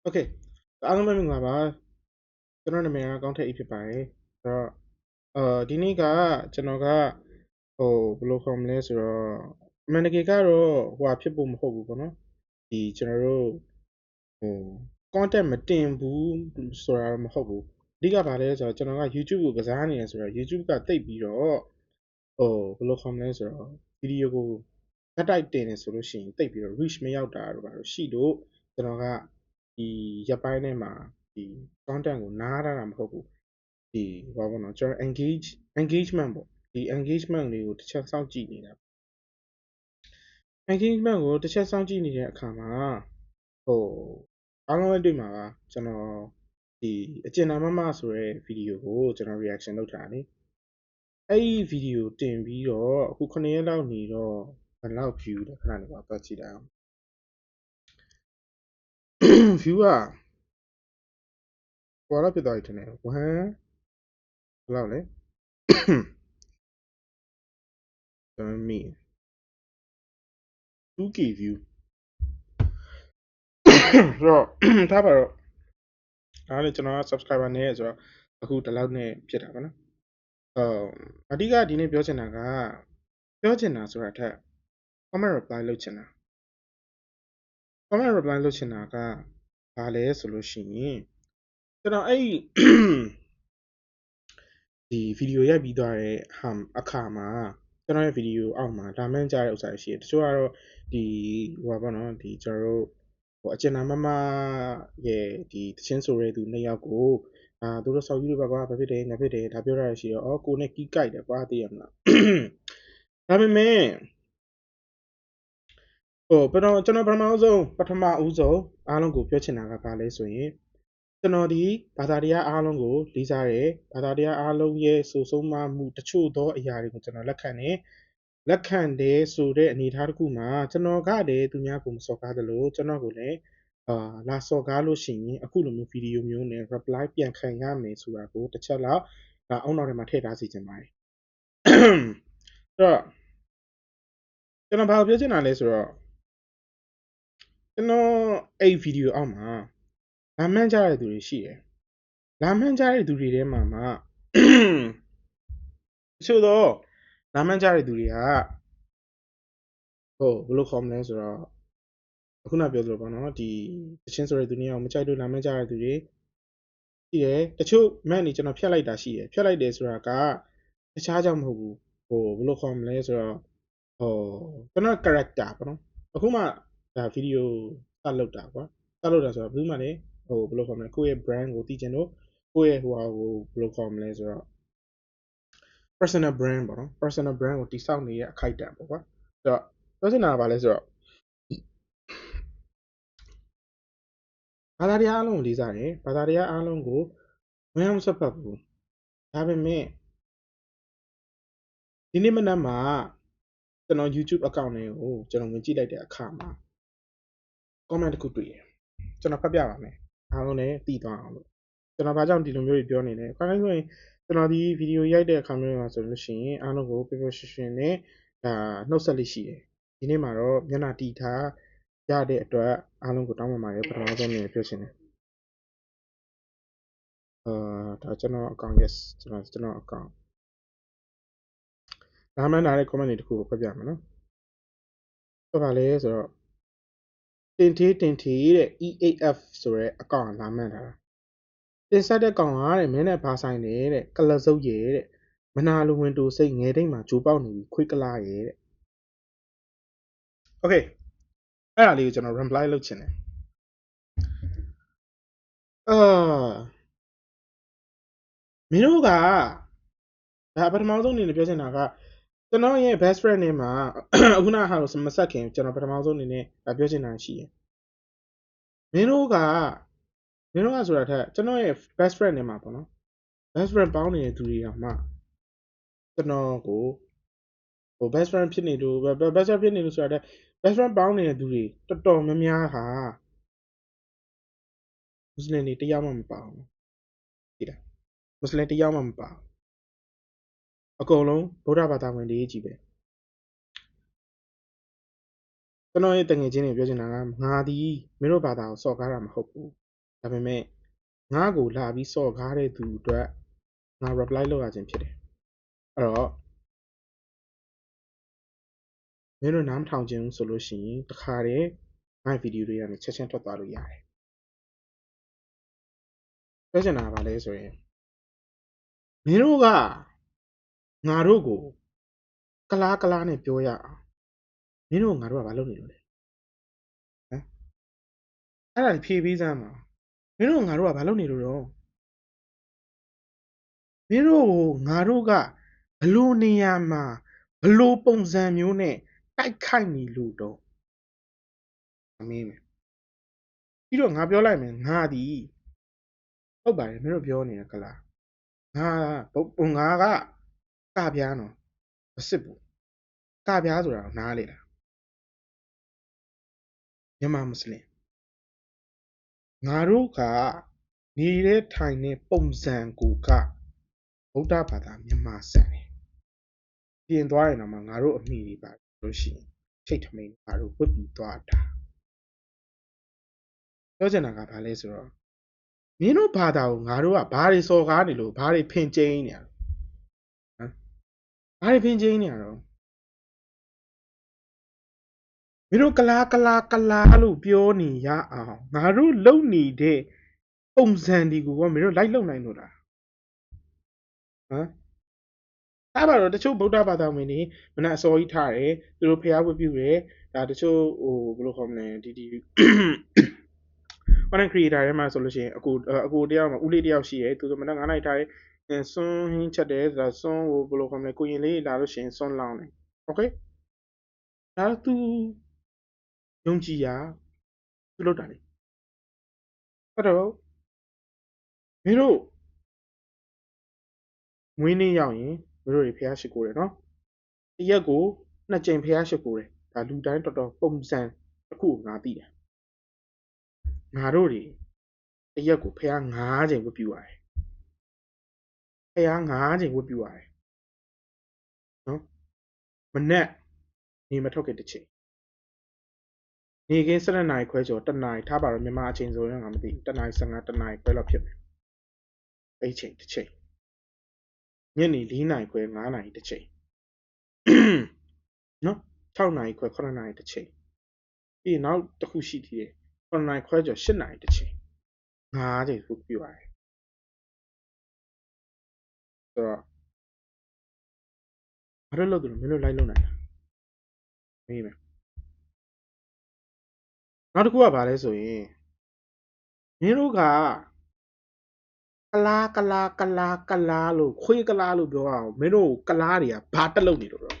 Okay အားလုံးပဲမင်္ဂလာပါကျွန်တော်နာမည်ကကောင်းထက်အေးဖြစ်ပါတယ်ဆိုတော့ဒီနေ့ကကျွန်တော်ကဘယ်လိုခေါ်မလဲဆိုတော့အမှန်တကယ်ကတော့ဟိုဟာဖြစ်ဖို့မဟုတ်ဘူးပေါ့နော်ဒီကျွန်တော်တို့content မတင်ဘူးဆိုတာမဟုတ်ဘူးအဓိကဘာလဲဆိုတော့ကျွန်တော်က YouTube ကိုကစားနေရဆိုတော့ YouTube ကတိတ်ပြီးတော့ဘယ်လိုခေါ်မလဲဆိုတော့ဗီဒီယိုကိုဓာတ်တိုက်တင်နေဆိုလို့ရှိရင်တိတ်ပြီးတော့ reach မရောက်တာတို့ပါတော့ရှိလို့ကျွန်တော်ကဒီရက်ပိုင်းထဲမှာဒီ content ကိုနားရတာမဟုတ်ဘူးဒီဘာပေါ့နော်ကျွန်တော် engagement ပေါ့ဒီ engagement လေးကိုတစ်ချက်စောင့်ကြည့်နေတာ engagement ကိုတစ်ချက်စောင့်ကြည့်နေတဲ့အခါမှာအားလုံးပဲတွေ့မှာပါကျွန်တော်ဒီအကျဉ်းသားမဆိုတဲ့ဗီဒီယိုကိုကျွန်တော် reaction လုပ်ထားတယ်အဲ့ဒီဗီဒီယိုတင်ပြီးတော့အခု9ရက်လောက်နေတော့ဘယ်လောက် view လဲခဏနေပါပတ်ကြည့်လိုက်အောင် view ကဘာလို့ဖြစ်သွားပြီထင်လဲ1ဘယ်လောက်လဲကျွန်တော်မိ 2k view ဆိုတော့ထားပါတော့ဒါလည်းကျွန်တော်က subscriber နည်းဆိုတော့အခုဒီလောက်နဲ့ဖြစ်တာပါနော်အဓိကဒီနေ့ပြောချင်တာဆိုတာထက် comment reply လုပ်ချင်တာ comment reply လုပ်ချင်တာကဘာလဲဆိုလို့ရှိရင်ကျွန်တော်အဲ့ဒီဗီဒီယိုရိုက်ပြီးသွားတဲ့အခါမှာကျွန်တော်ရဲ့ဗီဒီယိုအောက်မှာဒါမှန်းကြတဲ့ဥစ္စာရှိတယ်တချို့ကတော့ဒီဟိုပါပေါ့နော်ဒီကျွန်တော်တို့အကျဉ်းသားမရဲ့ဒီတချင်းဆိုရဲသူနှစ်ယောက်ကိုသူတို့ဆောက်ယူတွေပါကွာဘာဖြစ်တယ်ငါဖြစ်တယ်ဒါပြောရရှိတော့ကိုနဲ့ကီးကြိုက်တယ်ကွာသိရမလားဒါပေမဲ့ကျွန်တော်ပထမဦးဆုံးအားလုံးကိုပြောချင်တာကဘာလဲဆိုရင်ကျွန်တော်ဒီဘာသာတရားအားလုံးကိုလေးစားတယ်ဘာသာတရားအားလုံးရဲ့စုဆုံးမမှုတချို့သောအရာတွေကိုကျွန်တော်လက်ခံတယ်ဆိုတဲ့အနေအထားတစ်ခုမှာကျွန်တော်ကလည်းသူများကိုမစော်ကားသလိုကျွန်တော်ကိုလည်းလာစော်ကားလို့ရှိရင်အခုလိုမျိုးဗီဒီယိုမျိုးနဲ့ reply ပြန်ခံရမယ်ဆိုတာကိုတစ်ချက်လောက်အောက်နောက်ထဲမှာထည့်ထားစီချင်ပါတယ်အဲ့တော့ကျွန်တော်ဘာပြောချင်တာလဲဆိုတော့ကျွန်တော်အဲ့ဗီဒီယိုအောက်မှာလာမှန်းကြတဲ့သူတွေရှိတယ်လာမှန်းကြတဲ့သူတွေထဲမှာမှဆိုတော့လာမှန်းကြတဲ့သူတွေကဘယ်လိုခေါ်မလဲဆိုတော့ခုနပြောသလိုပေါ့နော်ဒီတချင်းဆိုတဲ့သူတွေအောင်မကြိုက်လို့လာမှန်းကြတဲ့သူတွေရှိတယ်တချို့မန်နေကျွန်တော်ဖြတ်လိုက်တာရှိတယ်ဖြတ်လိုက်တယ်ဆိုတာကတခြားကြောင့်မဟုတ်ဘူးဘယ်လိုခေါ်မလဲဆိုတော့ကျွန်တော် character ပေါ့နော်အခုမှဒါဗီဒီယိုစလုပ်တာကွာစလုပ်တာဆိုတော့ဘူးမှလည်းဘယ်လိုခေါ်မလဲကိုယ့်ရဲ့ brand ကိုတည်ကျင်လို့ကိုယ့်ရဲ့ဟိုဟာကိုဘယ်လိုခေါ်မလဲဆိုတော့ personal brand ပေါ့နော် personal brand ကိုတည်ဆောက်နေတဲ့အခိုက်အတန့်ပေါ့ကွာဆိုတော့ပြောချင်တာကဘာလဲဆိုတော့ဘာသာတရားအားလုံးကိုလေးစားတယ်ဘာသာတရားအားလုံးကိုမယမ်းမဆက်ဖက်ဘူးဒါပေမဲ့ဒီနေ့မနက်မှာကျွန်တော် YouTube account တွေကိုကျွန်တော်ဝင်ကြည့်လိုက်တဲ့အခါမှာ comment တစ်ခုတွေ့တယ်ကျွန်တော်ဖတ်ပြပါမယ်အားလုံးလည်းသိသွားအောင်လို့ကျွန်တော်ဘာကြောင့်ဒီလိုမျိုးပြောနေလဲခိုင်းဆိုရင်ကျွန်တော်ဒီဗီဒီယိုရိုက်တဲ့အခါမျိုးမှာဆိုလို့ရှိရင်အားလုံးကိုပျော်ပျော်ရွှင်ရွှင်နဲ့နှုတ်ဆက်လေးရှိတယ်ဒီနေ့မှာတော့မျက်နှာတီထားရတဲ့အတွက်အားလုံးကိုတောင်းပန်ပါတယ်ပထမဆုံးအနေနဲ့ပြောချင်တယ်ဒါကျွန်တော် account yes ကျွန်တော် account ဒါမှမဟုတ် comment တွေတခုကိုဖတ်ပြမယ်နော်ဆိုပါလေဆိုတော့တင်ထေးတဲ့ EAF ဆိုရဲအကောင့်လာမှန်းထားတာတင်ဆက်တဲ့ကောင်ကတဲ့မင်းနဲ့ဘာဆိုင်လဲတဲ့ကလစုပ်ရဲ့တဲ့မနာလိုဝင်တူစိတ်ငယ်တိတ်မှာဂျိုးပေါက်နေပြီခွေးကလာရဲ့တဲ့ Okay အဲ့ဒါလေးကိုကျွန်တော် reply လုပ်ချင်တယ်မင်းတို့ကဒါပထမဆုံးအနေနဲ့ပြောချင်တာကကျွန်တော်ရဲ့ best friend နဲ့မှာအခုနဟာလို့မဆက်ခင်ကျွန်တော်ပထမဆုံးအနေနဲ့ပြောချင်တာရှိတယ်မင်းတို့ကဆိုတာထက်ကျွန်တော်ရဲ့ best friend နဲ့မှာပေါ့နော် best friend ပေါင်းနေတဲ့သူတွေအောင်မှကျွန်တော်ကိုbest friend ဖြစ်နေလို့ best friend ဖြစ်နေလို့ဆိုတာတဲ့ best friend ပေါင်းနေတဲ့သူတွေတော်တော်များများဟာမွတ်စလင်တွေတယောက်မှမပါဘူးသိလားမွတ်စလင်တယောက်မှမပါဘူးအကုန်လုံးဗုဒ္ဓဘာသာဝင်တွေကြီးပဲကျွန်တော်ရဲ့တငယ်ချင်းတွေပြောချင်တာကငါဒီမင်းတို့ဘာသာကိုစော်ကားတာမဟုတ်ဘူး ဒါပေမဲ့ငါ့ကိုလာပြီးစော်ကားတဲ့သူအတွက်ငါ reply လုပ်ရခြင်းဖြစ်တယ်အဲ့တော့မင်းတို့နားမထောင်ခြင်းဆိုလို့ရှိရင်တခါတည်းငါ့ဗီဒီယိုတွေကနေချက်ချင်းထွက်သွားလို့ရတယ်ပြောချင်တာကဘာလဲဆိုရင်မင်းတို့ကငါတို့ကိုကလားနဲ့ပြောရအောင်မင်းတို့ငါတို့ကဘာလုပ်နေလို့လဲဟမ်အဲ့ဒါဖြေပေးစမ်းပါမင်းတို့ငါတို့ကဘာလုပ်နေလို့တော့မင်းတို့ကိုငါတို့ကဘလို့နေရာမှာဘလို့ပုံစံမျိုးနဲ့တိုက်ခိုက်နေလို့တော့မင်းမယ်ပြီးတော့ငါပြောလိုက်မယ်ငါဒီဟုတ်ပါတယ်မင်းတို့ပြောနေရကလားငါငါကကပြားနော်မစစ်ဘူးကပြားဆိုတာနားလေလားမြန်မာမွတ်စလင်ငါတို့ကနေတဲ့ထိုင်တဲ့ပုံစံကိုကဗုဒ္ဓဘာသာမြန်မာဆန်တယ်ပြင်သွားရင်တော့မှငါတို့အမိတွေပါလို့ရှိရင်ထိတ်ထမိန်ငါတို့ဝတ်ပြီးသွားတာပြောချင်တာကဘာလဲဆိုတော့မင်းတို့ဘာသာကိုငါတို့ကဘာတွေစော်ကားနေလို့ဘာတွေဖင်ကျင်းနေရလဲဟမ်ဘာတွေဖင်ကျင်းနေရတော့မင်းတို့ကလားလို့ပြောနေရအောင်ငါတို့လုံနေတဲ့ပုံစံဒီကိုမင်းတို့လိုက်လုံနိုင်လို့လားဟမ်အဲ့ပါတော့တချို့ဗုဒ္ဓဘာသာဝင်တွေမနက်အစောကြီးထားတယ်သူတို့ဖျားဝတ်ပြုတယ်ဒါတချို့ဘယ်လိုခေါ်မလဲဒီ content creator ထဲမှာဆိုလို့ရှိရင်အကိုတယောက်မှာဦးလေးတယောက်ရှိတယ်သူဆိုမနက်9 နာရီထားတယ်စွန်းဟင်းချက်တယ်ဒါစွန်းဘယ်လိုခေါ်မလဲကိုရင်လေးလာလို့ရှိရင်စွန်းလောင်းတယ်โอเคဒါသူယုံကြည်ရသူလုပ်တာလေအဲ့တော့မင်းတို့မွေးနေ့ရောက်ရင်မင်းတို့တွေဖျားရှိခိုးတယ်နော်တရက်ကို2 ကြိမ်ဖျားရှိခိုးတယ်ဒါလူတိုင်းတော်တော်ပုံစံတစ်ခုငါသိတယ်ငါတို့တွေတရက်ကိုဖျား9 ကြိမ်ဝတ်ပြုရတယ်ဖျား9 ကြိမ်ဝတ်ပြုရတယ်နော်မနက်နေမထုတ်ခင်တစ်ချိန်နေခင်း7 နာရီခွဲကျော်1 နာရီထားပါတော့မြန်မာအချိန်ဆိုရင်ငါမသိဘူး1 နာရီ 15 1 နာရီခွဲလောက်ဖြစ်မယ်အဲ့ချိန်တစ်ချိန်ညနေ4 နာရီခွဲ5 နာရီတစ်ချိန်နော်6 နာရီခွဲ9 နာရီတစ်ချိန်ပြီးရင်နောက်တစ်ခုရှိသေးတယ်9 နာရီခွဲကျော်8 နာရီတစ်ချိန်9 ချိန်ဝတ်ပြုရတယ်ဆိုတော့ဘာလို့လုပ်တယ်လို့မင်းတို့လိုက်လုပ်နိုင်လားမေးမယ်နောက်တစ်ခုကဘာလဲဆိုရင်မင်းတို့ကကလားလို့ခွေးကလားလို့ပြောအောင်မင်းတို့ကလားတွေကဘာတက်လုပ်နေလို့တော့ဟမ်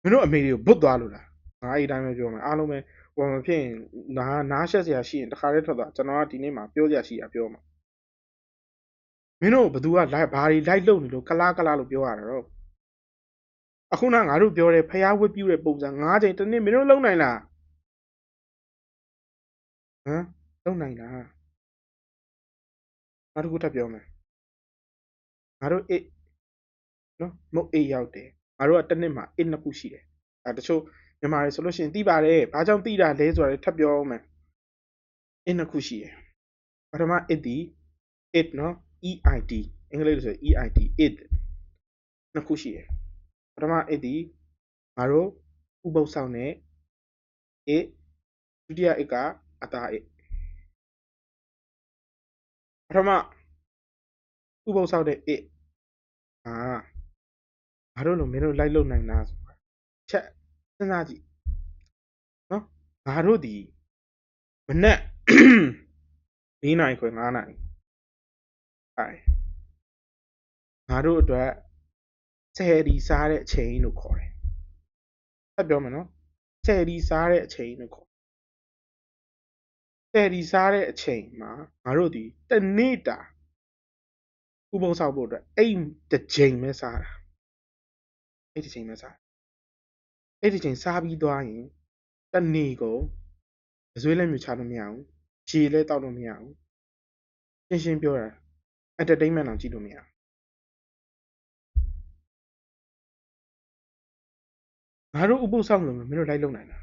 မင်းတို့အမေတွေကိုဘွတ်သွားလို့လားငါအဲ့တိုင်းပဲပြောမယ်အားလုံးပဲဟိုမဖြစ်ရင်နားရှက်စရာရှိရင်တခါတည်းထွက်သွားကျွန်တော်ကဒီနေ့မှာပြောစရာရှိတာပြောမှာမင်းတို့ဘသူကလိုက်ဘာတွေလိုက်လုပ်နေလို့ကလားလို့ပြောရတာတော့အခုနငါတို့ပြောတယ်ဖျားဝတ်ပြူတဲ့ပုံစံ9 ချိန်တစ်နေ့မင်းတို့လုံနိုင်လားဟမ်လုံနိုင်လားနောက်တစ်ခုထပ်ပြောမယ်ငါတို့နော်မုတ်အိတ်ရောက်တယ်ငါတို့ကတစ်နှစ်မှာအိတ်2 ခုရှိတယ်တချို့မြန်မာတွေဆိုလို့ရှိရင်သိပါတယ်ဘာကြောင့်သိတာလဲဆိုတာထပ်ပြောအောင်မယ်အိတ်2 ခုရှိတယ်ပထမအိတ်ဒီ it နော် EID အင်္ဂလိပ်လိုဆို EID it 2 ခုရှိတယ်ပထမအိတ်ဒီငါတို့ဥပုသ်ဆောင်တဲ့ it ဒုတိယအိတ်ကအသားအိတ်ပထမဥပုသ်ဆောင်တဲ့ it ငါတို့လိုမင်းတို့လိုက်လုံနိုင်လားဆိုတာချက်စဉ်းစားကြည့်နော်ငါတို့ဒီမနက်4 နာရီခွဲ5 နာရီငါတို့အတွက်ဆယ်ဒီစားတဲ့အချိန်လို့ခေါ်တယ်။ဆက်ပြောမယ်နော်။ဆယ်ဒီစားတဲ့အချိန်လို့ခေါ်တယ်။ဆယ်ဒီစားတဲ့အချိန်မှာငါတို့ဒီတစ်နေ့တာဥပုံဆောက်ဖို့အတွက်အိမ်တစ်ချိန်ပဲစားတာ။အိမ်တစ်ချိန်ပဲစား။အိမ်တစ်ချိန်စားပြီးသွားရင်တစ်နေ့ကိုအစွေးလည်းမျိုးချလို့မရဘူး။ရေလည်းတောက်လို့မရဘူး။ရှင်းပြောတာ entertainment အောင်ကြည့်လို့မရဘူး။ငါတို့ဥပုသ်ဆောင်လို့မင်းတို့လိုက်လုံနိုင်လား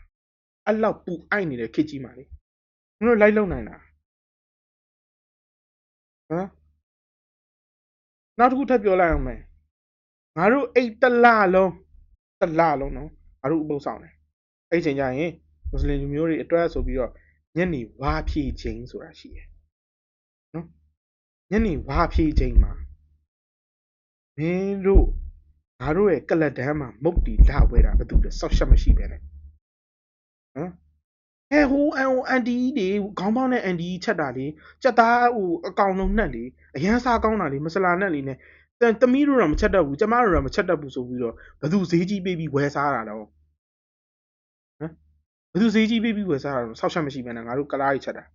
အဲ့လောက်ပူအိုက်နေတဲ့ခေတ်ကြီးမှာလေမင်းတို့လိုက်လုံနိုင်တာဟမ်နောက်တစ်ခုထပ်ပြောလိုက်အောင်မယ်ငါတို့အိတ်တစ်လလုံးနော်ငါတို့ဥပုသ်ဆောင်တယ်အဲ့ချိန်ကျရင်မွတ်စလင်လူမျိုးတွေအတွက်ဆိုပြီးတော့ညနေဝါဖြေချိန်ဆိုတာရှိတယ်နော်ညနေဝါဖြေချိန်မှာမင်းတို့ငါတို့ရဲ့ကလတ်တန်းမှာမုတ်တီလာဝဲတာဘယ်သူလဲစောက်ရှက်မရှိပဲနဲ့ဟမ်ဟိုအန်တီတွေခေါင်းပေါင်းနဲ့အန်တီချက်တာလေစက်သားဟိုအကောင်လုံးနှက်လေအရန်စားကောင်းတာလေမဆလာနှက်လေနဲ့သမီးတို့တော့မချက်တတ်ဘူးကျမတို့တော့မချက်တတ်ဘူးဆိုပြီးတော့ဘယ်သူဈေးကြီးပေးပြီးဝယ်စားတာတော့ဟမ်ဘယ်သူဈေးကြီးပေးပြီးဝယ်စားတာတော့စောက်ရှက်မရှိပဲနဲ့ငါတို့ကလားကြီးချက်တာဟ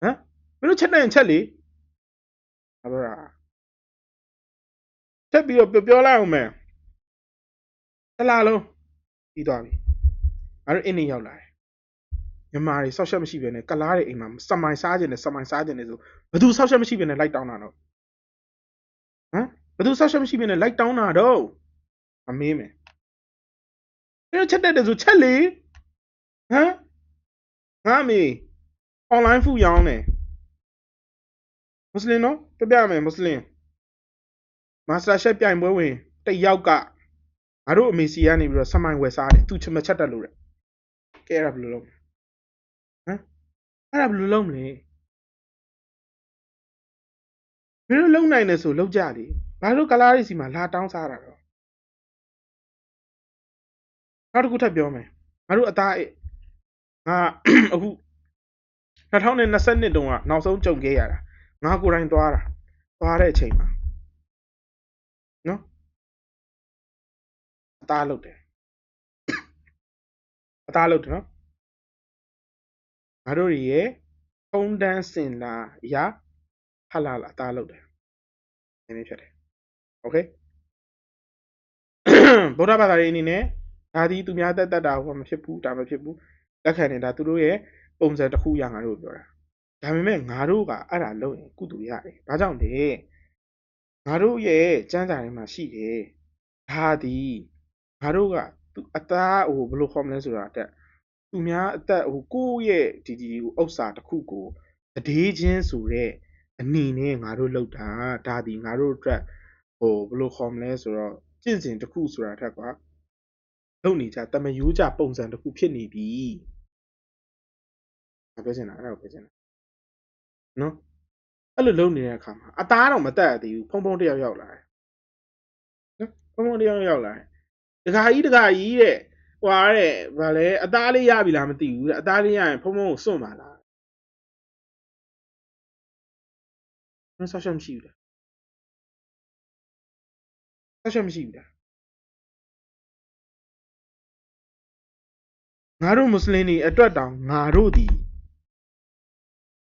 မ်မင်းတို့ချက်တဲ့ရင်ချက်လေငါပြောတာချက်ပြီးတော့ပြောလိုက်အောင်မယ်တစ်လားလုံးပြီးသွားပြီငါတို့အင်းနေရောက်လာတယ်မြန်မာတွေဆောက်ရှက်မရှိပဲနဲ့ကလားတွေအိမ်မှာစမိုင်စားခြင်းနဲ့ဆိုဘယ်သူဆောက်ရှက်မရှိပဲနဲ့လိုက်တောင်းတာတော့ဟမ်ဘယ်သူဆောက်ရှက်မရှိပဲနဲ့လိုက်တောင်းတာတော့အမေးမယ်အဲ့ချက်တဲ့ဆိုချက်လေဟမ်ငါမေး online food ရောင်းတယ်မွတ်စလင်နော်ပြပြမယ်မွတ်စလင် master chef ပြိုင်ပွဲဝင်တယောက်ကငါတို့အမေစီကနေပြီးတော့စမိုင်ဝယ်စားတယ်သူချမချက်တက်လို့တဲ့ကဲအဲ့ဒါဘယ်လိုလုပ်ဟမ်အဲ့ဒါဘယ်လိုလုပ်မလဲမင်းတို့လုံနိုင်တယ်ဆိုလုံကြလေဘာလို့ကလားရီစီမှာလာတောင်းစားတာတော့နောက်တစ်ခုထပ်ပြောမယ်ငါတို့အသားငါအခု2022တုန်းကနောက်ဆုံးကြုံခဲ့ရတာငါကိုယ်တိုင်သွားတဲ့အချိန်မှာနော်အသားလုတ်တယ်နော်ငါတို့ရဲ့ထုံးတန်းစင်လာရဟလာအသားလုတ်တယ်နည်းနည်းဖြစ်တယ်โอเคဗုဒ္ဓဘာသာရေးအနေနဲ့ဒါဒီသူများတက်တာဟိုမဖြစ်ဘူးဒါမဖြစ်ဘူးလက်ခံနေတာသူတို့ရဲ့ပုံစံတစ်ခုရငါတို့ပြောတာဒါပေမဲ့ငါတို့ကအဲ့ဒါလုပ်ရင်ကုသိုလ်ရတယ်ဘာကြောင့်လဲငါတို့ရဲ့စံစာထဲမှာရှိတယ်ဒါဒီငါတို့ကသူအသားဟိုဘယ်လိုခေါ်မလဲဆိုတာတက်သူများအသက်ဟိုကိုယ့်ရဲ့ဒီဥစ္စာတစ်ခုကိုတည်ချင်းဆိုတဲ့အနေနဲ့ငါတို့လောက်တာဒါဒီငါတို့အတွက်ဟိုဘယ်လိုခေါ်မလဲဆိုတော့ကျင့်စဉ်တစ်ခုဆိုတာထက်ကလုပ်နေကြတမယိုးကြပုံစံတစ်ခုဖြစ်နေပြီငါပြောချင်တာအဲ့ဒါကိုပြောချင်တာနော်အဲ့လိုလုပ်နေတဲ့အခါမှာအသားတော့မတက်သေးဘူးဖုံဖုံတယောက်ရောက်လာတယ်နော်ဖုံဖုံတယောက်ရောက်လာတယ်တခါကြီးတဲ့ဟွာတဲ့ဗာလဲအသားလေးရပြီလားမသိဘူးတဲ့အသားလေးရရင်ဖုံဖုံကိုစွန့်ပါလားမဆောက်ရှက်မရှိဘူးလားဆောက်ရှက်မရှိဘူးလားငါတို့မွတ်စလင်တွေအတွက်တောင်ငါတို့ဒီ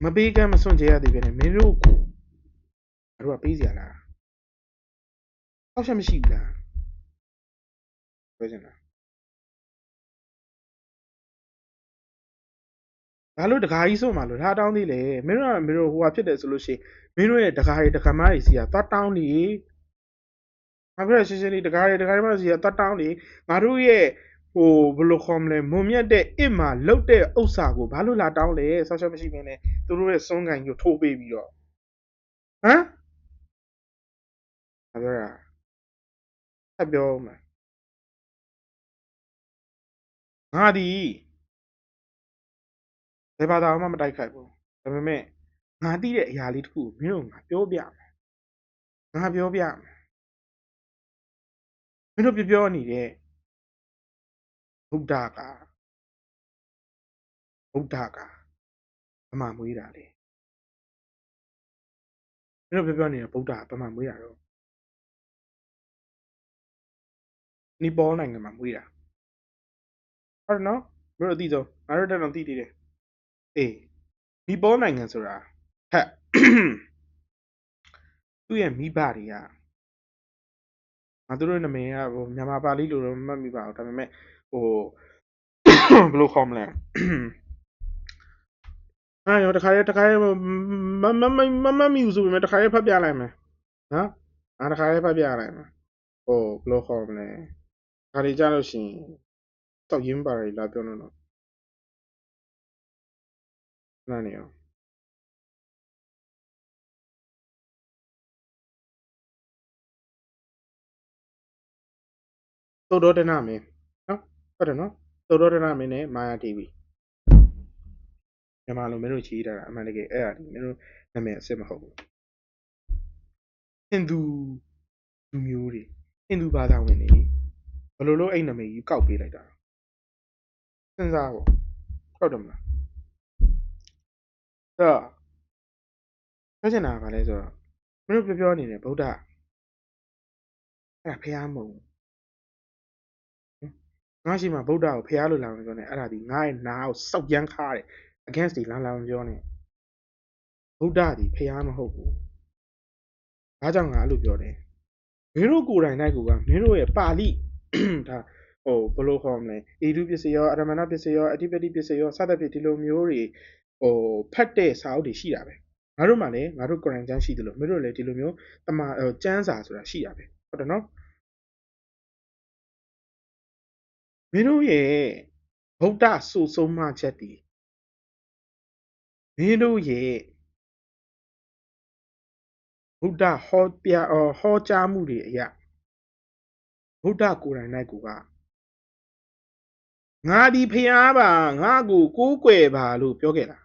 မပေးကမ်းမစွန့်ကြရသေးပဲနဲ့မင်းတို့ကိုငါတို့ကပေးစရာလားဆောက်ရှက်မရှိဘူးလားပြောချင်တာဘာလို့တခါကြီးစွန့်မှာလို့ထားတောင်းသေးလေမင်းတို့ဟိုဟာဖြစ်တယ်ဆိုလို့ရှိရင်မင်းတို့ရဲ့တခါတွေတခါမတွေစီကသွားတောင်းနေငါပြောရှင်းရှင်းလေးတခါတွေမစီကသွားတောင်းနေငါတို့ရဲ့ဟိုဘယ်လိုခေါ်မလဲမုံမြတ်တဲ့အစ်မှာလုတ်တဲ့ဥစ္စာကိုဘာလို့လာတောင်းလဲဆောက်ရှက်မရှိမင်းနဲ့သူတို့ရဲ့စွန်းကန်ကိုထိုးပေးပြီးတော့ဟမ်ငါပြောတာထပ်ပြောမှာငါဒီဘယ်ဘာသာမှမတိုက်ခိုက်ဘူးဒါပေမဲ့ငါသိတဲ့အရာလေးတစ်ခုကိုမင်းတို့ငါပြောပြမယ်ငါပြောပြမယ်မင်းတို့ပြောနေတဲ့ဗုဒ္ဓကဗမာမွေးတာလေမင်းတို့ပြောနေတဲ့ဗုဒ္ဓကဗမာမွေးတာတော့နီပေါနိုင်ငံမှာမွေးတာဟုတ်တယ်နော်မင်းတို့အသိဆုံးငါတို့တက်တော့သိသေးတယ်အေးနီပေါနိုင်ငံဆိုတာဟဲ့သူ့ရဲ့မိဘတွေကငါတို့နာမည်ကဟိုမြန်မာပါဠိလိုတော့မမှတ်မိပါဘူးဒါပေမဲ့ဟိုဘယ်လိုခေါ်မလဲအဲ့ရောတခါမမီဘူးဆိုပေမဲ့တခါဖတ်ပြလိုက်မယ်နော်တခါဖတ်ပြလိုက်မယ်ဟိုဘယ်လိုခေါ်မလဲခါရီကြလို့ရှိရင်တောက်ရင်းပါရီလာပြောတော့ နာနေအောင်သုတ်တော်တနမင်းနော်ဟုတ်တယ်နော်သုတ်တော်တနမင်းနဲ့မာယာ TV မြန်မာလိုမင်းတို့ချီးတာအမှန်တကယ်အဲ့ဒါဒီမင်းတို့နာမည်အစ်စ်မဟုတ်ဘူးဟိန္ဒူလူမျိုးတွေဟိန္ဒူဘာသာဝင်တွေဘယ်လိုလုပ်အဲ့နာမည်ကြီးကောက်ပေးလိုက်တာစဉ်းစားဖို့ဟုတ်တယ်မလားအဲ့တော့ပြောချင်တာကဘာလဲဆိုတော့မင်းတို့ပြောနေတယ်ဗုဒ္ဓအဲ့ဒါဖះမဟုတ်ဘူးငါရှိမှဗုဒ္ဓကိုဖះလို့လာမယ်ပြောနေအဲ့ဒါဒီငါ့ရဲ့နားကိုစောက်ပြန်ခါတယ် against ဒီလမ်းမပြောနဲ့ဗုဒ္ဓဒီဖះမဟုတ်ဘူးဘာကြောင့်ငါအဲ့လိုပြောတယ်မင်းတို့ကိုယ်တိုင်နိုင်ကိုကမင်းတို့ရဲ့ပါဠိဒါဘယ်လိုခေါ်မလဲအေဒုပစ္စယောအရမဏပစ္စယောအဓိပတိပစ္စယောစသဖြင့်ဒီလိုမျိုးတွေဖတ်တဲ့စာအုပ်တွေရှိတာပဲငါတို့မှလည်းငါတို့ကိုယ်တိုင်ကျမ်းရှိတယ်လို့မင်းတို့လည်းဒီလိုမျိုးတမကျမ်းစာဆိုတာရှိတာပဲဟုတ်တယ်နော်မင်းတို့ရဲ့ဗုဒ္ဓဆိုဆုံးမှချက်တည်မင်းတို့ရဲ့ဗုဒ္ဓဟောကြားမှုတွေအရာဗုဒ္ဓကိုယ်တိုင်၌ကိုကငါဒီဖျားပါငါကိုကိုးကွယ်ပါလို့ပြောခဲ့တာ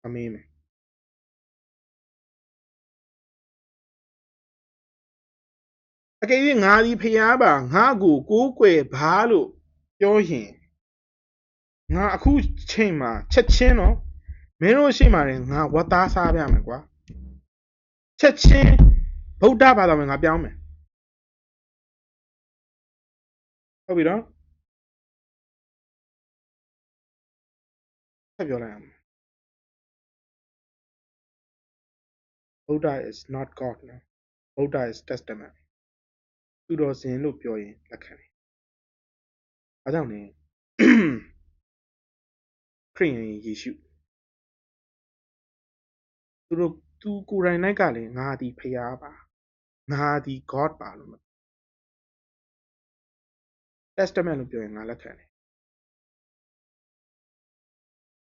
အမင်းမယ်အကယ်၍ငါဒီဖျားပါငါကိုကိုးကွယ်ပါလို့ပြောရင်ငါအခုချိန်မှာချက်ချင်းတော့မင်းတို့ရှိမှလည်းငါဝတ်သားစားပြမယ်ကွာချက်ချင်းဗုဒ္ဓဘာသာဝင်ငါပြောင်းမယ်ဟုတ်ပြီနော်ဆက်ပြောလိုက်အောင် Buddha is not God နော် Buddha is testament သူတော်စင်လို့ပြောရင်လက်ခံတယ်။ဘာကြောင့်လဲခရစ်ယာန်ယေရှုသူကိုယ်တိုင်၌ကလည်းငါသည်ဖျားပါငါသည် God ပါလို့ testament လို့ပြောရင်ငါလက်ခံတယ်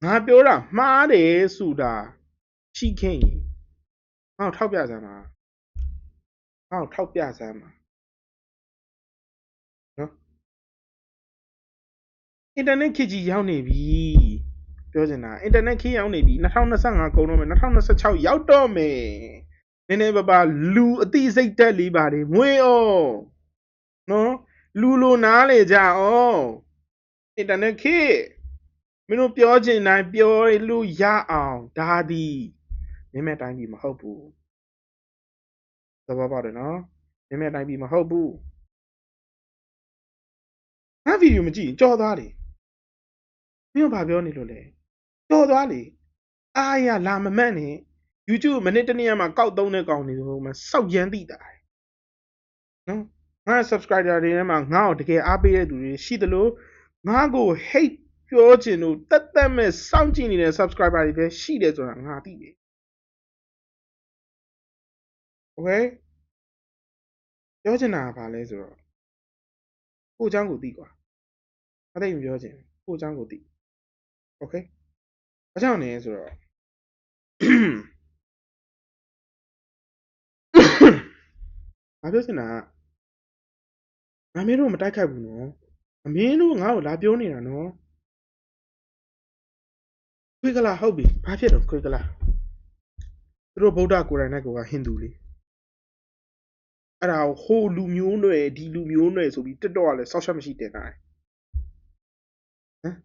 ငါပြောတာမှားတယ်ဆိုတာရှိခဲ့ရင်ငါ့ကိုထောက်ပြစမ်းပါငါ့ကိုထောက်ပြစမ်းပါနော်အင်တာနက်ခေတ်ကြီးရောက်နေပြီပြောချင်တာအင်တာနက်ခေတ်ရောက်နေပြီ2025ကုန်တော့မယ်2026ရောက်တော့မယ်နည်းနည်းပါလူအသိစိတ်တက်လေးပါတယ်မွေးအောင်နော်လူလိုနားလေကြအောင်အင်တာနက်ခေတ်မင်းတို့ပြောချင်တိုင်းပြောလို့ရအောင်ဒါသည်မင်းမဲ့တိုင်းပြည်မဟုတ်ဘူးသဘောပေါက်တယ်နော်မင်းမဲ့တိုင်းပြည်မဟုတ်ဘူးငါဗီဒီယိုမကြည့်ကြော်သွားတယ်မင်းတို့ဘာပြောနေလို့လဲကြော်သွားလေအားရလာမမန့်နဲ့ YouTube မနေ့တနေ့မှကောက်သုံးတဲ့ကောင်တွေဆိုမှစောက်ရမ်းသိတာနော်ငါ subscriber တွေထဲမှာငါ့ကိုတကယ်အားပေးတဲ့သူတွေရှိသလိုငါ့ကို hate ပြောချင်လို့တက်တက်မဲ့စောင့်ကြည့်နေတဲ့ subscriber တွေပဲရှိတယ်ဆိုတာငါသိတယ် okay ပြောချင်တာကဘာလဲဆိုတော့ကိုเจ้าကိုသိကွာအသိမပြောချင်ကိုเจ้าကိုသိ okay ဘာကြောင့်လဲဆိုတော့ငါပြောချင်တာကငါမင်းတို့မတိုက်ခိုက်ဘူးနော်အမင်းတို့ငါ့ကိုလာပြောနေတာနော်ခွေးကလာဟုတ်ပြီဘာဖြစ်တော့ခွေးကလာသူတို့ဗုဒ္ဓကိုယ်တိုင်နဲ့ကိုကဟိန္ဒူလေအဲ့ဒါဟိုလူမျိုးနွယ်ဒီလူမျိုးနွယ်ဆိုပြီးတက်တော့ကလည်းစောက်ချက်မရှိတင်တာဟမ်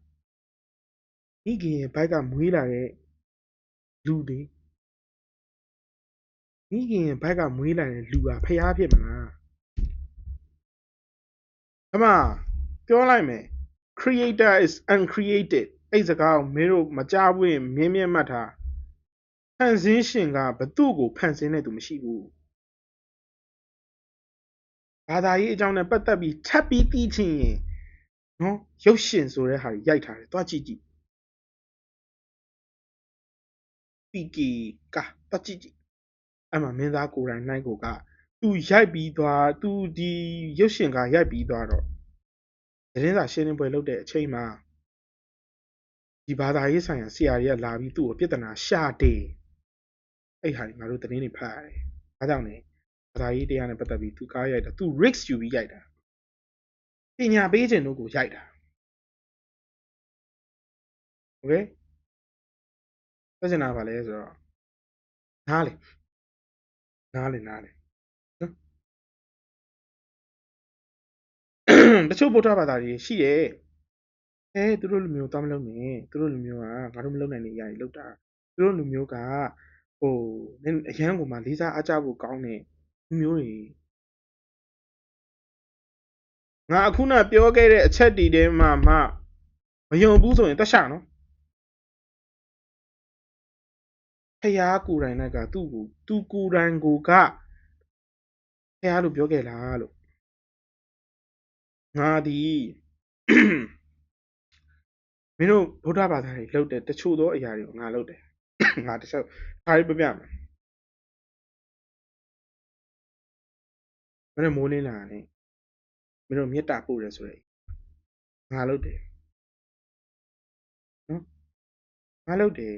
မိခင်ရဲ့ဘိုက်ကမွေးလာတဲ့လူတွေမိခင်ရဲ့ဘိုက်ကမွေးလာတဲ့လူကဖျားဖြစ်မလားအမပြောလိုက်မယ် creator is uncreated အဲ့စကားကိုမင်းတို့မကြားဘူးရင်မြင်းမြတ်မှတ်ထားဖန်ဆင်းရှင်ကဘသူ့ကိုဖန်ဆင်းတဲ့သူမရှိဘူးဘာသာရေးအကြောင်းနဲ့ပတ်သက်ပြီးထပ်ပြီးသိချင်ရင်နော်ရုပ်ရှင်ဆိုတဲ့ဟာကြီးရိုက်ထားတယ်တွားကြည့်ကြည့်ပီကီကတွားကြည့်ကြည့်အဲ့မှာမင်းသားကိုယ်တိုင်နိုင်ကိုကသူရိုက်ပြီးသွားသူဒီရုပ်ရှင်ကရိုက်ပြီးသွားတော့သတင်းစာရှင်းလင်းပွဲလုပ်တဲ့အချိန်မှာ ဒီဘာသာရေးဆိုင်ရာဆရာတွေကလာပြီးသူ့ကိုပြဿနာရှာတယ်အဲ့ဟာငါတို့သတင်းတွေဖတ်ရတယ်ဒါကြောင့်ねဘာသာရေးတရားနဲ့ပတ်သက်ပြီးသူကားရိုက်တာသူ risk ယူပြီးရိုက်တာပညာပေးခြင်းတို့ကိုရိုက်တာโอเคပြောချင်တာကလည်းဆိုတော့နားလေနော်တချို့ဗုဒ္ဓဘာသာတွေရှိတယ်သူတို့လူမျိုးသွားမလုပ်နဲ့သူတို့လူမျိုးကငါတို့မလုပ်နိုင်တဲ့အရာတွေလုပ်တာသူတို့လူမျိုးကဟိုအရန်ကိုမှလေးစားအားကြဖို့ကောင်းတဲ့လူမျိုးတွေငါအခုနပြောခဲ့တဲ့အချက်တီထဲမှာမှမယုံဘူးဆိုရင်တက်ရှာနော်ဖျားကိုယ်တိုင်ကသူ့ကိုသူကိုယ်တိုင်ကိုကဖျားလို့ပြောခဲ့လားလို့ငါဒီမင်းတို့ဗုဒ္ဓဘာသာတွေလုပ်တဲ့တချို့သောအရာတွေကိုငါလုပ်တယ်ငါတချို့အားရပြပြမယ်မင်းတို့မိုးလင်းလာတယ်မင်းတို့မေတ္တာပို့တယ်ဆိုရယ်ငါလုပ်တယ်နော်ငါလုပ်တယ်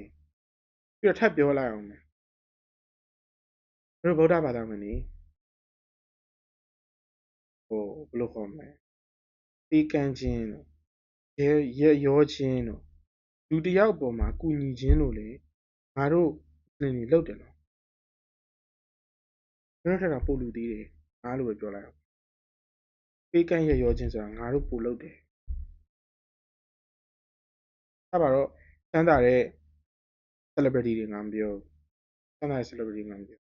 ပြီးတော့ထပ်ပြောလိုက်အောင်မယ်မင်းတို့ဗုဒ္ဓဘာသာဝင်နေဟိုဘယ်လိုခေါ်မလဲပေကံခြင်းတို့ရဲရောခြင်းတို့လူတယောက်ပေါ်မှာကုညီခြင်းတို့လေငါတို့နေလုပ်တယ်နော်မင်းတို့ထက်တော့ပို့လူသေးတယ်ငါလိုပဲပြောလိုက်အောင်ပေကံရဲရောခြင်းဆိုတာငါတို့ပို့လုပ်တယ်အဲ့ပါတော့စမ်းတာတဲ့ celebrity တွေငါမပြောစမ်းတာတဲ့ celebrity ငါမပြော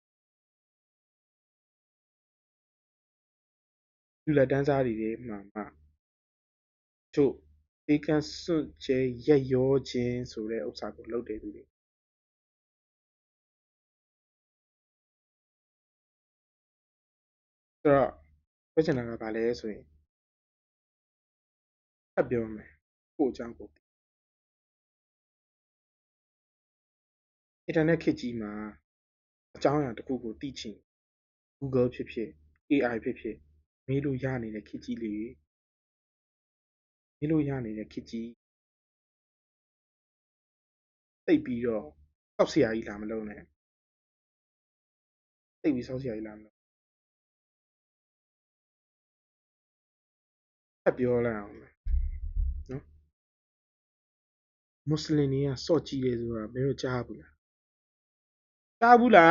လူလက်တန်းစားတွေမှာချို့ပေကံစွန့်ကျဲရက်ရောခြင်းဆိုတဲ့ဥစ္စာကိုလုပ်တယ်သူတွေဆိုတော့ပြောချင်တာကဘာလဲဆိုရင်ထပ်ပြောမယ်ကိုအကြောင်းကိုအင်တာနက်ခေတ်ကြီးမှာအကြောင်းအရာတစ်ခုကိုသိချင် Google ဖြစ်ဖြစ် AI ဖြစ်ဖြစ်မေးလို့ရနေတဲ့ခေတ်ကြီးလေမေးလို့ရနေတဲ့ခေတ်ကြီးသိပ်ပြီးတော့စောက်ဆရာကြီးလာမလုံးနဲ့သိပ်ပြီးစောက်ဆရာကြီးလာမလုံးထပ်ပြောလိုက်အောင်နော်မွတ်စလင်တွေကစော့ကြည့်တယ်ဆိုတာမင်းတို့ကြားဘူးလားကြားဘူးလား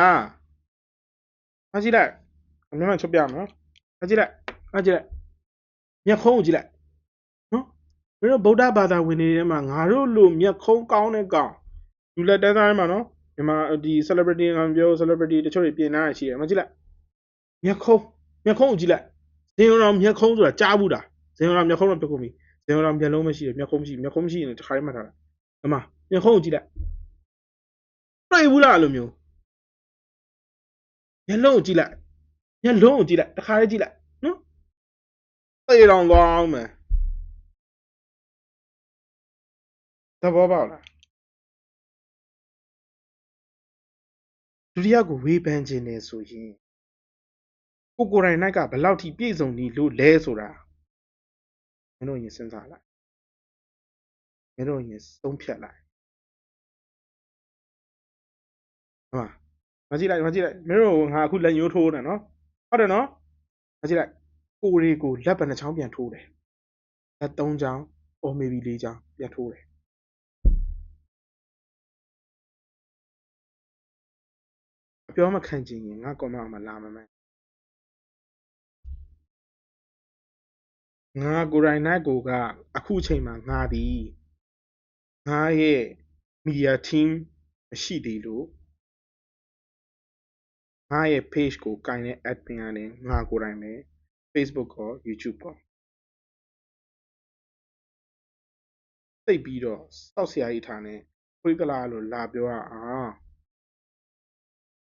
အားကြည့်လိုက်အမျက်မှန်ချုပ်ပြမယ်အားကြည့်လိုက်မျက်ခုံးကိုကြည့်လိုက်နော်မင်းတို့ဗုဒ္ဓဘာသာဝင်တွေထဲမှာငါတို့လိုမျက်ခုံးကောင်းတဲ့ကောင်လူလက်တန်းသားထဲမှာနော်မြန်မာဒီ celebrity ငါပြော celebrity တချို့တွေပြင်ထားရရှိတယ်မကြည့်လိုက်မျက်ခုံးကိုကြည့်လိုက်ဇင်ရောင်မျက်ခုံးဆိုတာကြားဘူးလားဇင်ရောင်မျက်ခုံးတော့ပြုတ်ကုန်ပြီဇင်ရောင်မျက်လုံးမရှိတယ်မျက်ခုံးမရှိရင်တစ်ခါတည်းမှတ်ထားလိုက်အမမျက်ခုံးကိုကြည့်လိုက်တွေ့ဘူးလားအဲ့လိုမျိုးမျက်လုံးကိုကြည့်လိုက်တစ်ခါတည်းကြည့်လိုက်နော်သေတောင်ကောင်းမယ်သဘောပေါက်လားဒုတိယကိုဝေဖန်ခြင်းနဲ့ဆိုရင်ကိုယ်တိုင်၌ကဘယ်လောက်ထိပြည့်စုံနေလို့လဲဆိုတာမင်းတို့ရင်စဉ်းစားလိုက်မင်းတို့ရင်သုံးဖြတ်လိုက်ဟုတ်မကြည့်လိုက်မင်းတို့ငါအခုလက်ညှိုးထိုးနေနော်ဟုတ်တယ်နော်မကြည့်လိုက်ကိုရီကိုလက်ဘယ်နှချောင်းပြန်ထိုးတယ်လက်3ချောင်း or maybe 4ချောင်းပြန်ထိုးတယ်အပြောမခံချင်ရင်ငါ comment အောက်မှာလာမမယ်ငါကိုယ်တိုင်၌ကိုကအခုအချိန်မှာငါဒီငါရဲ့ media team မရှိသေးလို့ငါရဲ့ page ကိုကင်တဲ့ admin ကလည်းငါကိုယ်တိုင်ပဲ Facebook ကော YouTube ကောသိပ်ပြီးတော့စောက်ဆရာကြီးထားနဲ့ခွေးကလာလို့လာပြောရအောင်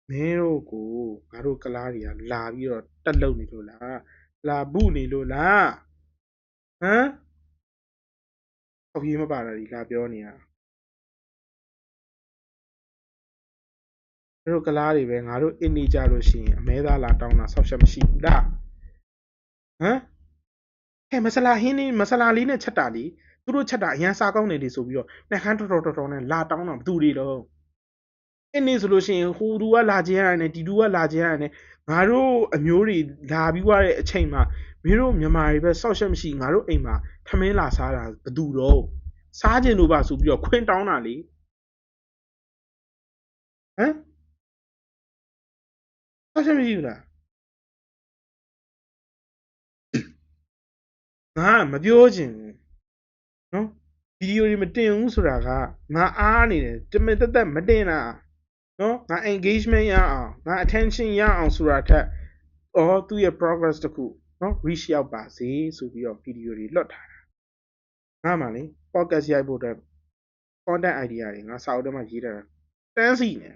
မင်းတို့ကိုငါတို့ကလားတွေကလာပြီးတော့တက်လုံနေလို့လားလာဘူးနေလို့လားဟမ်အောက်ကြီးမပါတာဒီလာပြောနေတာတို့ကလားတွေပဲငါတို့အင်းနေကြလို့ရှိရင်အမဲသားလာတောင်းတာဆောက်ချက်မရှိဘူးလားဟမ်ဟဲ့မဆလာလေးနဲ့ချက်တာလी သူတို့ချက်တာအရန်စားကောင်းနေတယ်ဆိုပြီးတော့နှက်ခမ်းတော်နဲ့လာတောင်းတော့ဘသူတွေတော့အဲ့နေဆိုလို့ရှိရင်ဟိုသူကလာခြင်းရတယ်ဒီသူကလာခြင်းရတယ်ငါတို့အမျိုးတွေလာပြီးွားတဲ့အချိန်မှာမင်းတို့မြန်မာတွေပဲစောက်ချက်မရှိငါတို့အိမ်မှာထမင်းလာစားတာဘသူတော့စားခြင်းတို့ပါဆိုပြီးတော့ခွင်းတောင်းတာလေဟမ်စောက်ချက်မရှိဘူးလားငါမပြောချင်ဘူးနော်ဗီဒီယိုတွေမတင်ဘူးဆိုတာကငါအားနေတယ်တမင်သက်သက်မတင်တာနော်ငါ engagement ရအောင်ငါ attention ရအောင်ဆိုတာထက်သူ့ရဲ့ progress တခုနော် reach ရောက်ပါစေဆိုပြီးတော့ဗီဒီယိုတွေလွှတ်ထားတာငါမှလေ podcast ရိုက်ဖို့အတွက် content idea တွေငါစာအုပ်ထဲမှာရေးထားတာတန်းစီနေ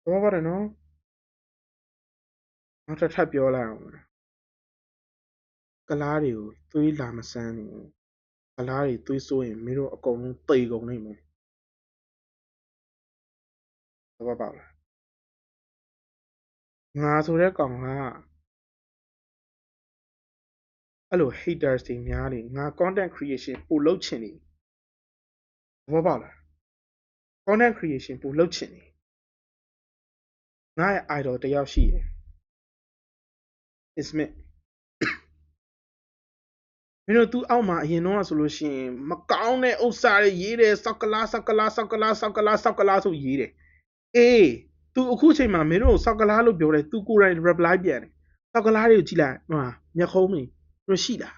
တော့ပါတယ်နော်နောက်ထပ်ပြောလိုက်အောင်ကလားတွေကိုသွေးလာမဆန်းဘူးကလားတွေသွေးဆိုးရင်မင်းတို့အကုန်လုံးတိတ်ကုန်နေမယ်သဘောပေါက်လားငါဆိုတဲ့ကောင်ကအဲ့လို haters တွေများနေငါ content creation ပို့လုပ်ချင်နေသဘောပေါက်လား content creation ပို့လုပ်ချင်နေငါရဲ့ idol တယောက်ရှိတယ် Ismet မင်းတို့သူ့အောက်မှာအရင်တော့ဆိုလို့ရှိရင်မကောင်းတဲ့ဥစ္စာတွေရေးတယ်စောက်ကလားဆိုရေးတယ်အေးသူအခုချိန်မှာမင်းတို့စောက်ကလားလို့ပြောတယ်သူကိုယ်တိုင် reply ပြန်တယ်စောက်ကလားတွေကိုကြည့်လိုက်ဟိုမျက်ခုံးမင်းတို့ရှိလား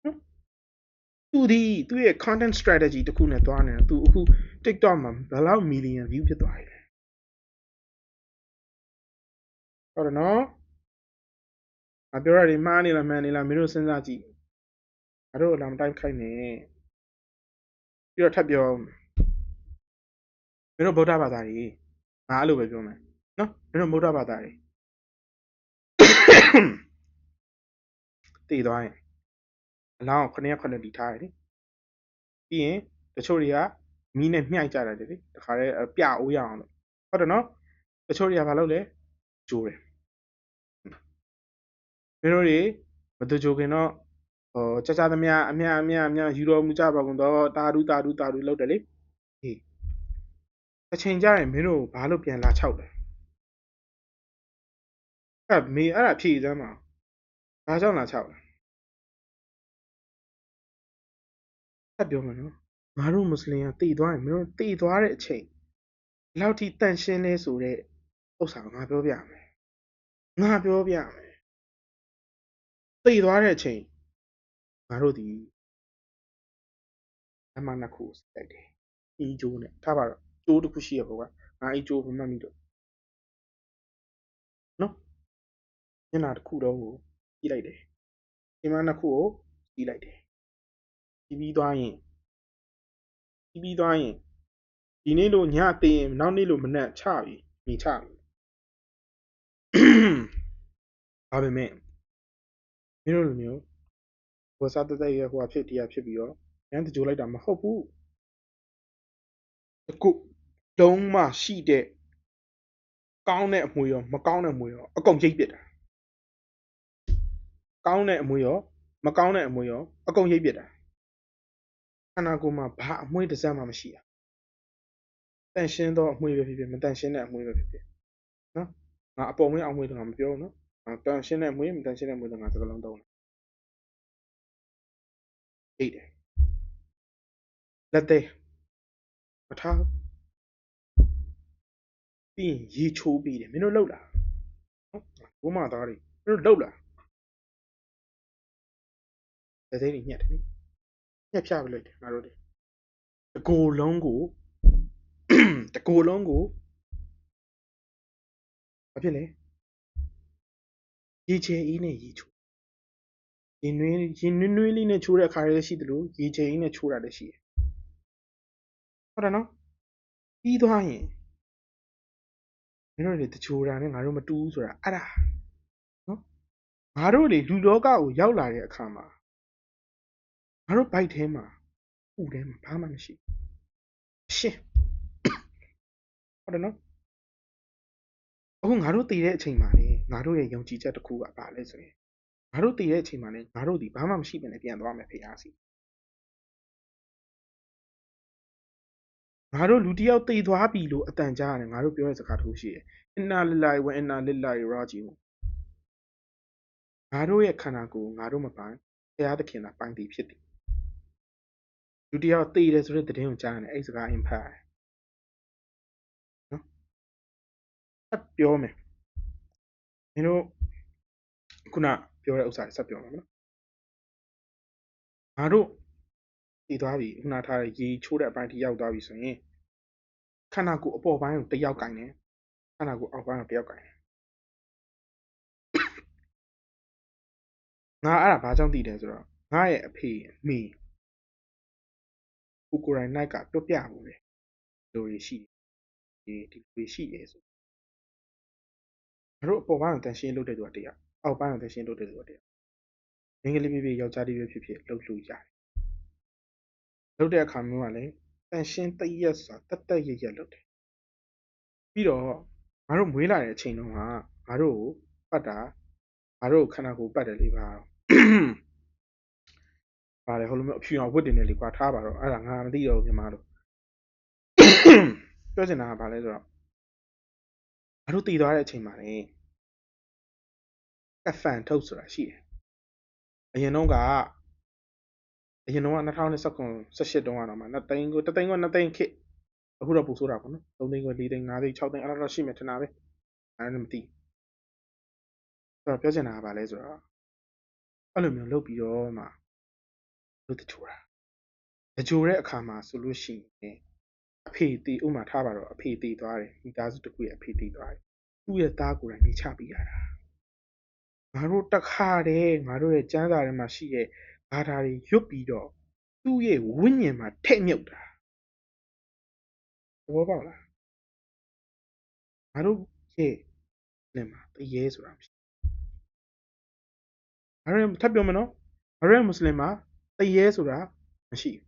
နော်သူဒီသူ့ရဲ့ content strategy တခုနဲ့တွားနေတယ်သူအခု TikTok မှာဘယ်လောက် million view ဖြစ်သွားပြီဟုတ်တယ်နော်ငါပြောရတယ်မှားနေလားမှန်နေလားမင်းတို့စဉ်းစားကြည့်ငါတို့အလောင်းတိုင်းခိုက်နေပြီးတော့ထပ်ပြောမင်းတို့ဗုဒ္ဓဘာသာကြီးငါအဲ့လိုပဲပြောမယ်နော်မင်းတို့ဗုဒ္ဓဘာသာကြီးတည်သွားရင်အလောင်း9ရက်9တီထားရတယ်ပြီးရင်တချို့တွေကမီးနဲ့မြှိုက်ကြတယ်လေတခါတည်းပြအိုးရအောင်လို့ဟုတ်တယ်နော်တချို့တွေကဘာလုပ်လဲဂျိုးတယ်မင်းတို့တွေမတူဂျိုခင်တော့ကြာသမျှအမြယူတော်မူကြပါကုန်တော့တာဒူလုပ်တယ်လေဟေးအချိန်ကြရင်မင်းတို့ဘာလို့ပြန်လာ6တယ်အဲ့ဒါဖြည့်စမ်းပါဘာကြောင့်လာ6လဲထပ်ပြောမယ်နော်ငါတို့မွတ်စလင်ကတည်သွားရင်မင်းတို့တည်သွားတဲ့အချိန်ဘယ်လောက်ထိတန့်ရှင်းလဲဆိုတဲ့ဥစ္စာကိုငါပြောပြမယ်တည်သွားတဲ့အချိန်ငါတို့ဒီအမှန်နှစ်ခုစိုက်တယ်အီဂျိုးနဲ့ထားပါတော့ကျိုးတစ်ခုရှိရပေါ့ကွာငါအီဂျိုးမမှတ်မိတော့နော်ညနာတစ်ခုတော့ကိုကြည့်လိုက်တယ်ဒီမှာနှစ်ခုကိုကြည့်လိုက်တယ်ပြီးသွားရင်ဒီနေ့လို့ညတည်ရင်နောက်နေ့လို့မနက်ချပြီနေချပြီဒါပေမဲ့မင်းတို့လိုမျိုးဟိုစားတက်ရဲ့ဟိုအဖြစ်တရားဖြစ်ပြီးတော့ရမ်းတကြိုးလိုက်တာမဟုတ်ဘူးအခုလုံးမရှိတဲ့ကောင်းတဲ့အမွေရောမကောင်းတဲ့အမွေရောအကုန်ရိတ်ပစ်တာကောင်းတဲ့အမွေရောမကောင်းတဲ့အမွေရောအကုန်ရိတ်ပစ်တာခန္ဓာကိုယ်မှာဘာအမွေတစ်စက်မှမရှိတာတန်ရှင်းသောအမွေပဲဖြစ်ဖြစ်မတန်ရှင်းတဲ့အမွေပဲဖြစ်ဖြစ်နော်ငါအပေါ်မင်းအမွေတော့ငါမပြောဘူးနော်ငါတန်ရှင်းတဲ့အမွေမတန်ရှင်းတဲ့အမွေတော့ငါစကားလုံးသုံးတယ်ရိတ်တယ်လက်သေးမထားပြီးရင်ရေချိုးပြီးတယ်မင်းတို့လှုပ်လားနော်ဘိုးမသားတွေမင်းတို့လှုပ်လားလက်သေးတွေညှက်တယ်ညှက်ဖြပလိုက်တယ်ငါတို့တွေတကိုယ်လုံးကိုဘာဖြစ်လဲရေချယ်အေးနဲ့ရေချိုးရင်နွေးလေးနဲ့ချိုးတဲ့အခါလည်းရှိတယ်လို့ရေချယ်အေးနဲ့ချိုးတာလည်းရှိတယ်ဟုတ်တယ်နော်ပြီးသွားရင်မင်းတို့တွေတချိုးတာနဲ့ငါတို့မတူဘူးဆိုတာအဲ့ဒါနော်ငါတို့တွေလူလောကကိုရောက်လာတဲ့အခါမှာငါတို့ဘိုက်ထဲမှာဥထဲမှာဘာမှမရှိရှင်းဟုတ်တယ်နော်အခုငါတို့တည်တဲ့အချိန်မှာလေ ငါတို့ရဲ့ယုံကြည်ချက်တစ်ခုကဘာလဲဆိုရင်ငါတို့တည်တဲ့အချိန်မှာလည်းငါတို့ဒီဘာမှမရှိဘဲနဲ့ပြန်သွားမယ်ဖေအားစီငါတို့လူတယောက်တည်သွားပြီလို့အတန်ကြားရတယ်ငါတို့ပြောတဲ့စကားတစ်ခုရှိတယ်အင်နာလလာဝအင်နာလလာရာဂျီငါတို့ရဲ့ခန္ဓာကိုယ်ငါတို့မပိုင်ဘုရားသခင်ကပိုင်တည်ဖြစ်တယ်လူတယောက်တည်တယ်ဆိုတဲ့သတင်းကိုကြားရတယ်အဲ့စကား impact နော်ဆက်ပြောမယ်မင်းတို့ခုနပြောတဲ့ဥစ္စာဆက်ပြောမှာနော်ငါတို့တည်သွားပြီခုနထားတဲ့ရေချိုးတဲ့အပိုင်းထိရောက်သွားပြီဆိုရင်ခန္ဓာကိုယ်အပေါ်ပိုင်းကိုတယောက်ကင်တယ်ခန္ဓာကိုယ်အောက်ပိုင်းကိုတယောက်ကင်တယ်ငါအဲ့ဒါဘာကြောင့်တည်တယ်ဆိုတော့ငါရဲ့အဖေအမေကိုကိုရိုင်းနိုင်ကတွတ်ပြမှုတယ်လူတွေရှိတယ်ဒီလူတွေရှိတယ်ဆိုငါတို့အပေါ်ပိုင်းကိုတန်ရှင်းလုပ်တဲ့သူကတရားအောက်ပိုင်းကိုတန်ရှင်းလုပ်တဲ့သူကတရားမင်းကလေးဖြစ်ဖြစ်ယောက်ျားလေးဖြစ်ဖြစ်လုပ်လို့ရတယ်လုပ်တဲ့အခါမျိုးကလည်းတန်ရှင်းတရက်ဆိုတာတက်ရရက်လုပ်တယ်ပြီးတော့ငါတို့မွေးလာတဲ့အချိန်တုန်းကငါတို့ကိုပတ်တာငါတို့ခန္ဓာကိုယ်ပတ်တယ်လေပါပါတယ်ဟိုလိုမျိုးအဖြူအောင်ဝတ်တင်တယ်လေကွာထားပါတော့အဲ့ဒါငါမသိတော့ဘူးညီမတို့ပြောချင်တာကဘာလဲဆိုတော့ငါတို့တည်သွားတဲ့အချိန်မှာလေကဖန်ထုတ်ဆိုတာရှိတယ်အရင်တော့2019 18တုန်းကတော့မှ2သိန်းကို3သိန်းကို2သိန်းခစ်အခုတော့ပို့ဆိုတာပေါ့နော်3သိန်းကို4သိန်း5သိန်း6သိန်းအဲ့လိုတော့ရှိမယ်ထင်တာပဲအဲ့ဒါမသိဆိုတော့ပြောချင်တာကဘာလဲဆိုတော့အဲ့လိုမျိုးလုပ်ပြီးတော့မှလုပ်တချိုးတာတချိုးတဲ့အခါမှာဆိုလို့ရှိရင်အဖေတီဥမာထားပါတော့အဖေတီသွားတယ်မိသားစုတစ်ခုရဲ့အဖေတီသွားတယ်သူ့ရဲ့သားကိုယ်တိုင်နေချပေးရတာငါတို့တခါတည်းငါတို့ရဲ့ကျမ်းစာထဲမှာရှိတဲ့ဘာသာတွေရွတ်ပြီးတော့သူ့ရဲ့ဝိညာဉ်မှာထည့်မြုပ်တာသဘောပေါက်လားငါတို့ရဲ့နဲ့မှာတရေဆိုတာမရှိငါတို့ထပ်ပြောမယ်နော်ငါတို့ရဲ့မွတ်စလင်မှာတရေဆိုတာမရှိဘူး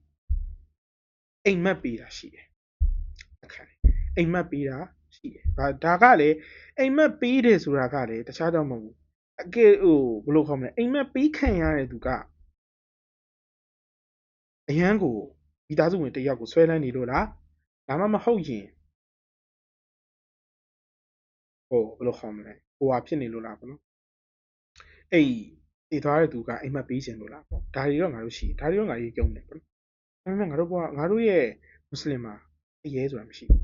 အိမ်မက်ပေးတာရှိတယ်အခါအိမ်မက်ပေးတာရှိတယ်ဒါကလည်းအိမ်မက်ပေးတယ်ဆိုတာကလည်းတခြားတော့မဟုတ်ဘူးအကယ်ဘယ်လိုခေါ်မလဲအိမ်မက်ပေးခံရတဲ့သူကအရန်ကိုမိသားစုဝင်တယောက်ကိုဆွဲလန်းနေလို့လားဒါမှမဟုတ်ရင်ဘယ်လိုခေါ်မလဲဟိုဟာဖြစ်နေလို့လားပေါ့နော်အဲ့တည်သွားတဲ့သူကအိမ်မက်ပေးခြင်းလို့လားပေါ့ဒါတွေတော့ငါတို့ရှိဒါတွေတော့ငါတို့ယုံတယ်ပေါ့နော်ဒါပေမဲ့ငါတို့ရဲ့မွတ်စလင်မှာအရေးဆိုတာမရှိဘူး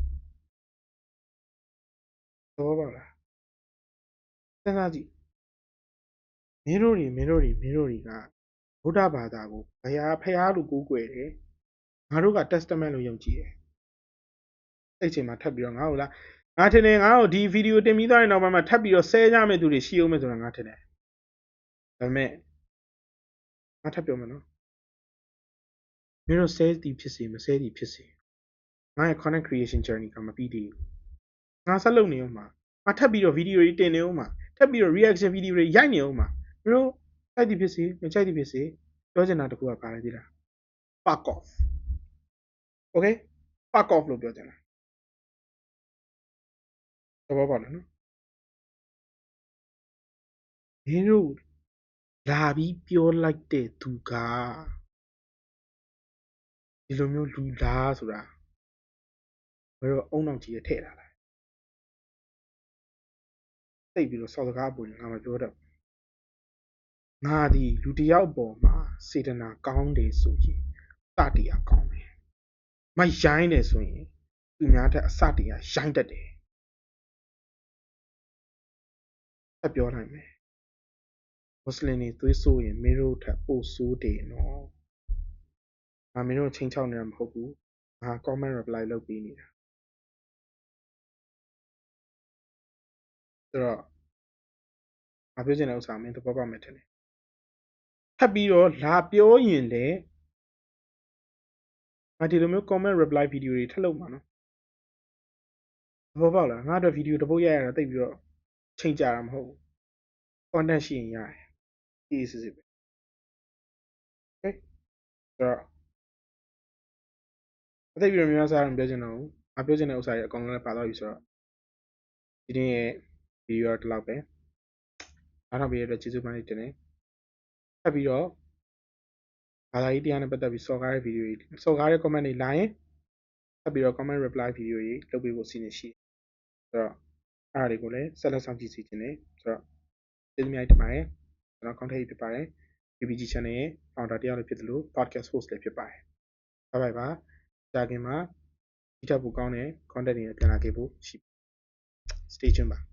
သဘောပေါက်လားစဉ်းစားကြည့်မင်းတို့တွေကဗုဒ္ဓဘာသာကိုဖျားလို့ကိုးကွယ်တယ်ငါတို့က testament လို့ယုံကြည်တယ်အဲ့ချိန်မှာထပ်ပြီးတော့ငါ့ကိုလားငါထင်တယ်ငါ့ကိုဒီဗီဒီယိုတင်ပြီးသွားရင်တော့မှထပ်ပြီးတော့ဆဲကြမဲ့သူတွေရှိအောင်မယ်ဆိုတာငါထင်တယ်ဒါပေမဲ့ငါထပ်ပြောမယ်နော်မင်းတို့ဆဲသည်ဖြစ်စေမဆဲသည်ဖြစ်စေငါရဲ့ content creation journey ကမပြီးသေးဘူးငါဆက်လုပ်နေအောင်မှာငါထပ်ပြီးတော့ဗီဒီယိုတွေတင်နေအောင်မှာထပ်ပြီးတော့ reaction ဗီဒီယိုတွေရိုက်နေအောင်မှာမင်းတို့ကြိုက်သည်ဖြစ်စေမကြိုက်သည်ဖြစ်စေပြောချင်တာတခုကဘာလဲသိလား fuck off okay fuck off လို့ပြောချင်တာသဘောပေါက်လားနော်မင်းတို့လာပြီးပြောလိုက်တဲ့သူကဒီလိုမျိုးလူလားဆိုတာဘယ်တော့အုံနောက်ကြီးရထည့်လာလားသိပြီးတော့စောက်စကားပုံငါမပြောတော့ငါဒီလူတယောက်ပေါ်မှာစေတနာကောင်းတယ်ဆိုရင်စတရားကောင်းတယ်မရိုင်းတယ်ဆိုရင်သူများထက်အစတရားရိုင်းတတ်တယ်ဆက်ပြောနိုင်မယ်မွတ်စလင်တွေသွေးဆိုးရင်မင်းတို့ထက်ပိုဆိုးတယ်နော်ငါမင်းတို့ချင်းချောက်နေတာမဟုတ်ဘူးငါ comment reply လုပ်ပေးနေတာဆိုတော့ငါပြောချင်တဲ့ဥစ္စာမင်းသဘောပေါက်မယ်ထင်တယ်ထပ်ပြီးတော့လာပြောရင်လည်းငါဒီလိုမျိုး comment reply ဗီဒီယိုတွေထပ်လုပ်မှာနော်သဘောပေါက်လားငါအတွက်ဗီဒီယိုတစ်ပုတ်ရိုက်ရတာတိတ်ပြီးတော့ချိန်ကြာတာမဟုတ်ဘူး content ရှိရင်ရတယ်အေးစစ်စစ်ပဲ okay ဆိုတော့အသိပြီးတော့များစားရင်ပြောချင်တော့ဘူးငါပြောချင်တဲ့ဥစ္စာတွေအကောင်လုံးလည်းပါသွားပြီဆိုတော့ဒီနေ့ရဲ့ဗီဒီယိုတော့ဒီလောက်ပဲ နားထောင်ပေးတဲ့အတွက်ကျေးဇူးမှတင်တယ်ထပ်ပြီးတော့ဘာသာရေးတရားနဲ့ပတ်သက်ပြီးစော်ကားတဲ့ဗီဒီယိုတွေစော်ကားတဲ့ comment တွေလာရင်ထပ်ပြီးတော့ comment reply ဗီဒီယိုတွေလုပ်ပေးဖို့စီစဉ်ရှိတယ်ဆိုတော့အားတွေကိုလည်းဆက်လက်ဆောင်ကြည့်စီခြင်းတယ်ဆိုတော့ကျေးဇူးများတင်ပါတယ်ကျွန်တော် content ဖြစ်ပါတယ် UBG channel ရဲ့ founder တယောက်လည်းဖြစ်တယ်လို့ podcast host လည်းဖြစ်ပါတယ်ဘိုင်ဘိုင်ပါကြာခင်မှာဒီထက်ပိုကောင်းတဲ့ content တွေနဲ့ပြန်လာခဲ့ဖို့ရှိ stay tuned ပါ